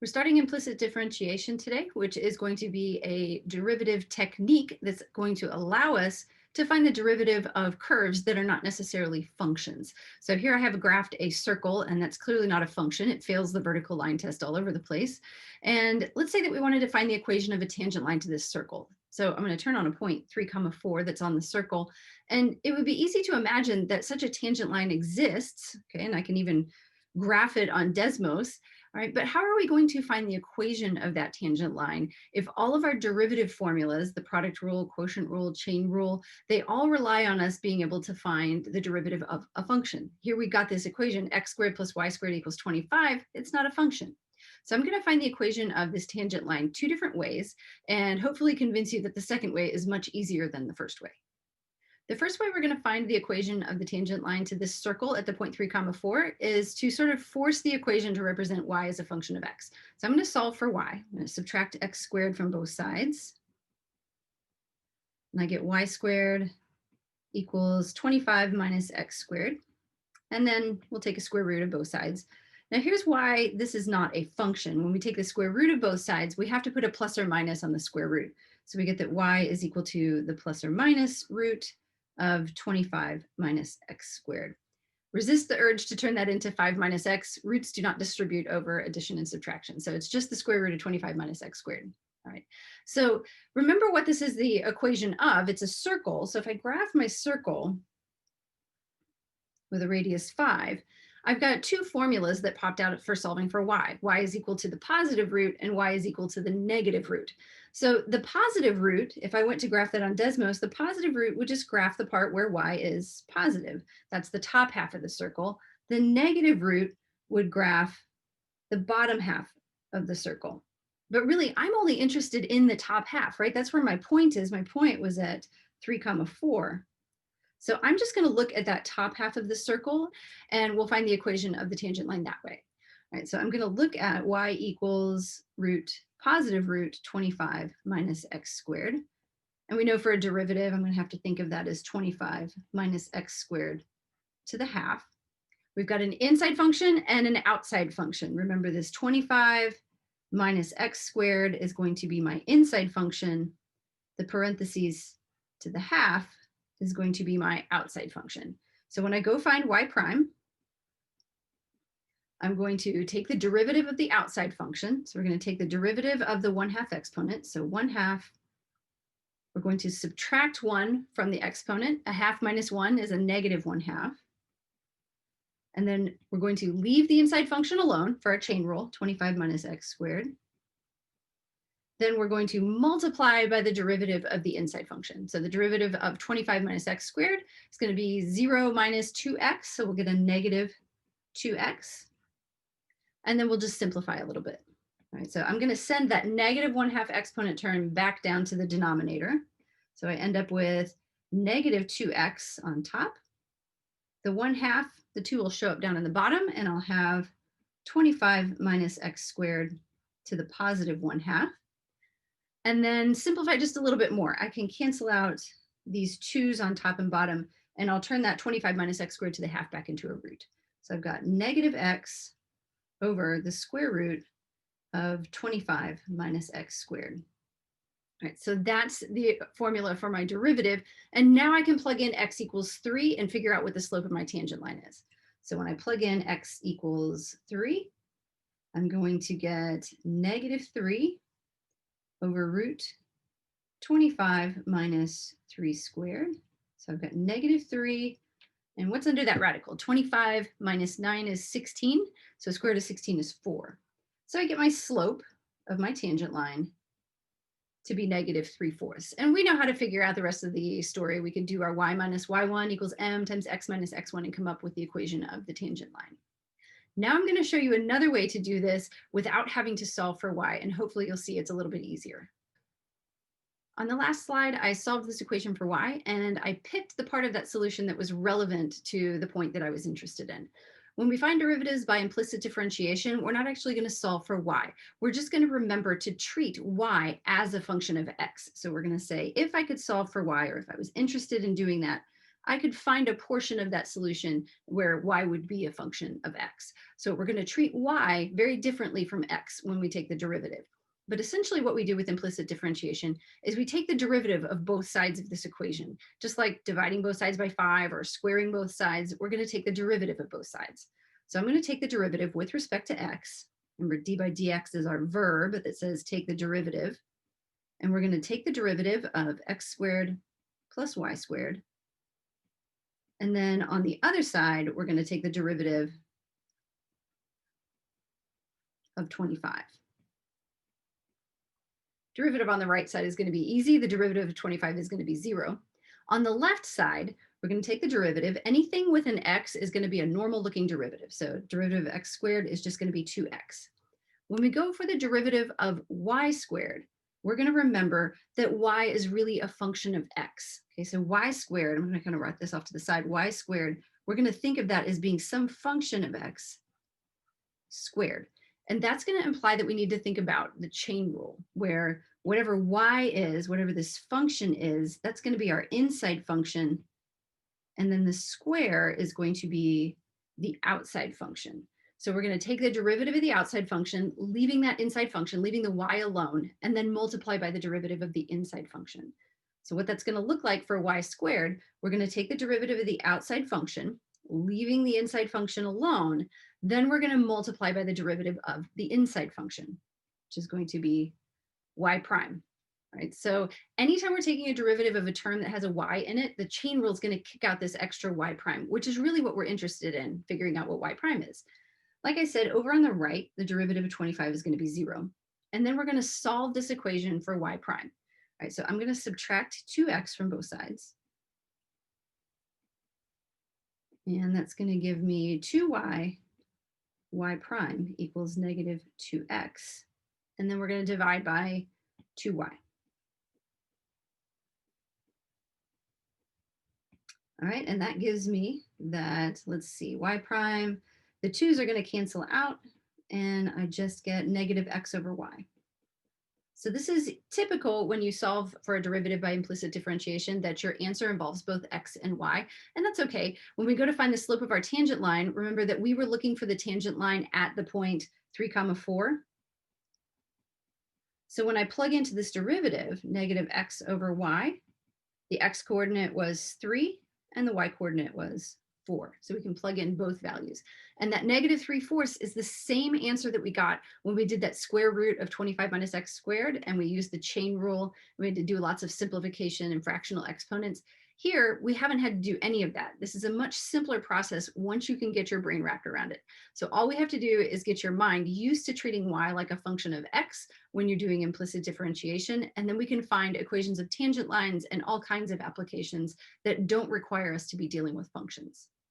We're starting implicit differentiation today, which is going to be a derivative technique that's going to allow us to find the derivative of curves that are not necessarily functions. So here I have graphed a circle, and that's clearly not a function. It fails the vertical line test all over the place. And let's say that we wanted to find the equation of a tangent line to this circle. So I'm going to turn on a point 3, 4 that's on the circle. And it would be easy to imagine that such a tangent line exists. Okay, and I can even graph it on Desmos. All right, but how are we going to find the equation of that tangent line if all of our derivative formulas, the product rule, quotient rule, chain rule, they all rely on us being able to find the derivative of a function? Here we got this equation, x squared plus y squared equals 25. It's not a function. So I'm going to find the equation of this tangent line two different ways and hopefully convince you that the second way is much easier than the first way. The first way we're going to find the equation of the tangent line to this circle at the point 3, 4 is to sort of force the equation to represent y as a function of x. So I'm going to solve for y. I'm going to subtract x squared from both sides. And I get y squared equals 25 minus x squared. And then we'll take a square root of both sides. Now here's why this is not a function. When we take the square root of both sides, we have to put a plus or minus on the square root. So we get that y is equal to the plus or minus root of 25 minus x squared. Resist the urge to turn that into 5 minus x. Roots do not distribute over addition and subtraction. So it's just the square root of 25 minus x squared. All right. So remember what this is the equation of. It's a circle. So if I graph my circle with a radius 5, I've got two formulas that popped out for solving for y. Y is equal to the positive root and y is equal to the negative root. So the positive root, if I went to graph that on Desmos, the positive root would just graph the part where y is positive. That's the top half of the circle. The negative root would graph the bottom half of the circle. But really, I'm only interested in the top half, right? That's where my point is. My point was at 3, 4. So I'm just going to look at that top half of the circle, and we'll find the equation of the tangent line that way. All right, so I'm going to look at y equals positive root 25 minus x squared. And we know for a derivative, I'm going to have to think of that as 25 minus x squared to the half. We've got an inside function and an outside function. Remember, this 25 minus x squared is going to be my inside function. The parentheses to the half is going to be my outside function. So when I go find y prime, I'm going to take the derivative of the outside function. So we're going to take the derivative of the 1/2 exponent. So 1/2, we're going to subtract 1 from the exponent. A half minus 1 is a negative 1/2. And then we're going to leave the inside function alone for our chain rule, 25 minus x squared. Then we're going to multiply by the derivative of the inside function. So the derivative of 25 minus x squared is going to be 0 minus 2x. So we'll get a negative 2x. And then we'll just simplify a little bit. All right, so I'm going to send that negative 1/2 exponent term back down to the denominator. So I end up with negative 2x on top. The 1/2, the 2 will show up down in the bottom, and I'll have 25 minus x squared to the positive 1/2. And then simplify just a little bit more. I can cancel out these 2's on top and bottom, and I'll turn that 25 minus x squared to the half back into a root. So I've got negative x over the square root of 25 minus x squared. All right, so that's the formula for my derivative. And now I can plug in x equals 3 and figure out what the slope of my tangent line is. So when I plug in x equals 3, I'm going to get negative 3 over root 25 minus 3 squared. So I've got negative 3. And what's under that radical? 25 minus 9 is 16. So square root of 16 is 4. So I get my slope of my tangent line to be negative 3/4. And we know how to figure out the rest of the story. We can do our y minus y1 equals m times x minus x1 and come up with the equation of the tangent line. Now I'm going to show you another way to do this without having to solve for y, and hopefully you'll see it's a little bit easier. On the last slide, I solved this equation for y, and I picked the part of that solution that was relevant to the point that I was interested in. When we find derivatives by implicit differentiation, we're not actually going to solve for y. We're just going to remember to treat y as a function of x. So we're going to say, if I could solve for y, or if I was interested in doing that, I could find a portion of that solution where y would be a function of x. So we're going to treat y very differently from x when we take the derivative. But essentially what we do with implicit differentiation is we take the derivative of both sides of this equation. Just like dividing both sides by 5 or squaring both sides, we're going to take the derivative of both sides. So I'm going to take the derivative with respect to x. Remember, d by dx is our verb that says take the derivative. And we're going to take the derivative of x squared plus y squared. And then on the other side, we're going to take the derivative of 25. Derivative on the right side is going to be easy. The derivative of 25 is going to be 0. On the left side, we're going to take the derivative. Anything with an x is going to be a normal looking derivative. So derivative of x squared is just going to be 2x. When we go for the derivative of y squared, we're going to remember that y is really a function of x. Okay, so y squared, I'm going to kind of write this off to the side, y squared, we're going to think of that as being some function of x squared. And that's going to imply that we need to think about the chain rule, where whatever y is, whatever this function is, that's going to be our inside function. And then the square is going to be the outside function. So we're going to take the derivative of the outside function, leaving that inside function, leaving the y alone, and then multiply by the derivative of the inside function. So what that's going to look like for y squared, we're going to take the derivative of the outside function, leaving the inside function alone, then we're going to multiply by the derivative of the inside function, which is going to be y prime. Right, so anytime we're taking a derivative of a term that has a y in it, the chain rule is going to kick out this extra y prime, which is really what we're interested in, figuring out what y prime is. Like I said, over on the right, the derivative of 25 is going to be 0. And then we're going to solve this equation for y prime. All right, so I'm going to subtract 2x from both sides. And that's going to give me 2y, y prime equals negative 2x. And then we're going to divide by 2y. All right, and that gives me that, let's see, y prime, the 2's are going to cancel out, and I just get negative x over y. So this is typical when you solve for a derivative by implicit differentiation, that your answer involves both x and y, and that's okay. When we go to find the slope of our tangent line, remember that we were looking for the tangent line at the point 3, 4. So when I plug into this derivative, negative x over y, the x coordinate was 3, and the y coordinate was 4. So we can plug in both values. And that negative 3/4 is the same answer that we got when we did that square root of 25 minus x squared, and we used the chain rule. We had to do lots of simplification and fractional exponents. Here, we haven't had to do any of that. This is a much simpler process once you can get your brain wrapped around it. So all we have to do is get your mind used to treating y like a function of x when you're doing implicit differentiation, and then we can find equations of tangent lines and all kinds of applications that don't require us to be dealing with functions.